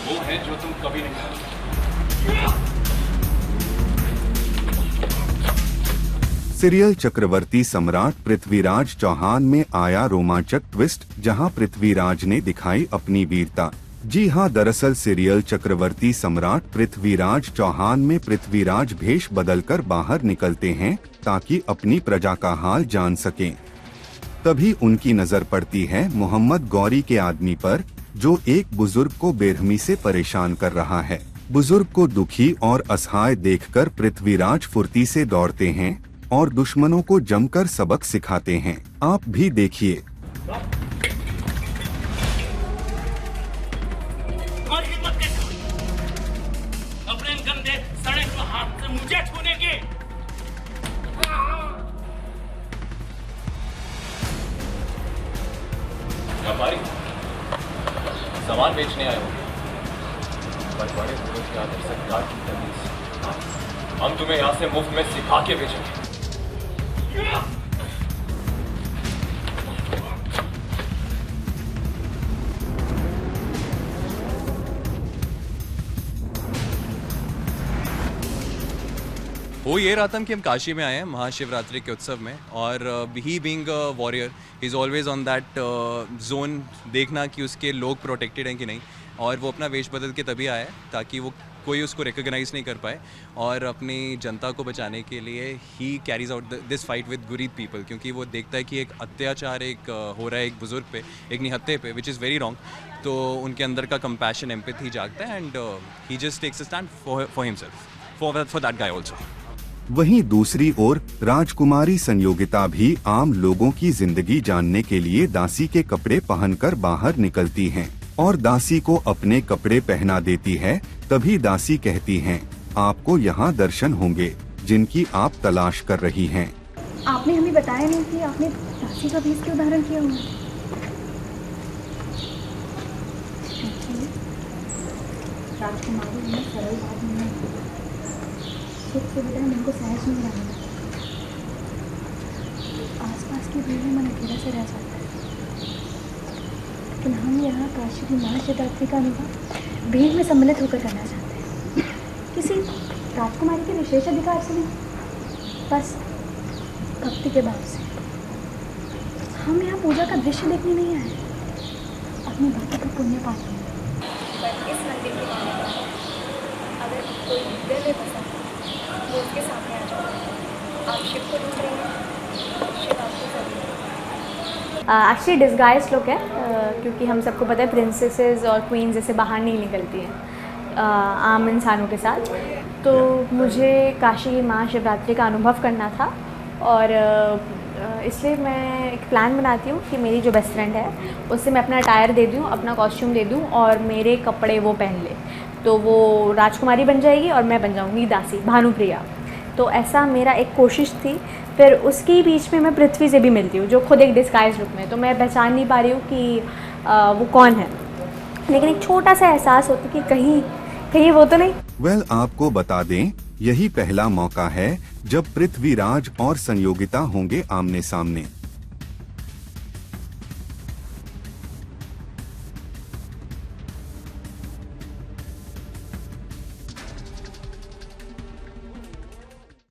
वो है जो तुम कभी नहीं जानते। सीरियल चक्रवर्ती सम्राट पृथ्वीराज चौहान में आया रोमांचक ट्विस्ट, जहां पृथ्वीराज ने दिखाई अपनी वीरता। जी हां, दरअसल सीरियल चक्रवर्ती सम्राट पृथ्वीराज चौहान में पृथ्वीराज भेष बदलकर बाहर निकलते हैं ताकि अपनी प्रजा का हाल जान सकें। तभी उनकी नजर पड़ती है मोहम्मद गौरी के आदमी पर, जो एक बुजुर्ग को बेरहमी से परेशान कर रहा है। बुजुर्ग को दुखी और असहाय देखकर पृथ्वीराज फुर्ती से दौड़ते हैं और दुश्मनों को जमकर सबक सिखाते हैं। आप भी देखिए। और हिम्मत कैसे हुई अपने गंदे सड़े को हाथ से मुझे छूने की? व्यापारी सामान बेचने आए होंगे, पर बड़े बुजुर्ग के आदर सत्कार की तमीज हम तुम्हें यहाँ से मुफ्त में सिखा के भेजेंगे। वो ये रहा था कि हम काशी में आए हैं महाशिवरात्रि के उत्सव में, और ही being a warrior is always on that zone, देखना कि उसके लोग प्रोटेक्टेड हैं कि नहीं। और वो अपना वेश बदल के तभी आया है ताकि वो कोई उसको रिकॉग्नाइज नहीं कर पाए, और अपनी जनता को बचाने के लिए ही carries out this fight with गुरीब पीपल, क्योंकि वो देखता है कि एक अत्याचार हो रहा है एक बुजुर्ग पे, एक निहत्थे पे, विच इज़ वेरी रॉन्ग। तो उनके अंदर का कंपैशन, एम्पैथी जागता है, and he just takes a stand for himself, for that guy also. वहीं दूसरी ओर राजकुमारी संयोगिता भी आम लोगों की जिंदगी जानने के लिए दासी के कपड़े पहनकर बाहर निकलती हैं और दासी को अपने कपड़े पहना देती है। तभी दासी कहती हैं, आपको यहाँ दर्शन होंगे जिनकी आप तलाश कर रही हैं। आपने हमें बताया नहीं कि आपने दासी का भेष क्यों धारण किया हुआ? राजकुमारी ने सरल बात नहीं सुख सुविधा मन को सहज नहीं रहा। आसपास की भीड़ में मन अकेला से रह जाता है, लेकिन हम यहाँ काशी की महाशिवरात्रि का अनुभव भीड़ में सम्मिलित होकर करना चाहते हैं, किसी राजकुमारी के विशेष अधिकार से नहीं, बस भक्ति के भाव से। हम यहाँ पूजा का दृश्य देखने नहीं आए, अपने भक्ति का पुण्य पाने। इस मंदिर के माने पर अगर कोई दिव्य में पसंद वो उसके सामने आ जाता है। आप शिव को ढूंढ रही हैं, शिव आपको जरूर। एक्चुअली डिस्गाइज लुक है, क्योंकि हम सबको पता है प्रिंसेसेस और क्वींस जैसे बाहर नहीं निकलती हैं आम इंसानों के साथ। तो मुझे काशी महाशिवरात्रि का अनुभव करना था, और इसलिए मैं एक प्लान बनाती हूँ कि मेरी जो बेस्ट फ्रेंड है उससे मैं अपना अटायर दे दूँ, अपना कॉस्ट्यूम दे दूँ, और मेरे कपड़े वो पहन ले, तो वो राजकुमारी बन जाएगी और मैं बन जाऊँगी दासी, भानुप्रिया। तो ऐसा मेरा एक कोशिश थी। फिर उसके बीच में मैं पृथ्वी से भी मिलती हूँ, जो खुद एक डिस्गाइज लुक में, तो मैं पहचान नहीं पा रही हूँ कि वो कौन है, लेकिन एक छोटा सा एहसास होता कि कहीं वो तो नहीं। वेल, आपको बता दें, यही पहला मौका है जब पृथ्वीराज और संयोगिता होंगे आमने सामने।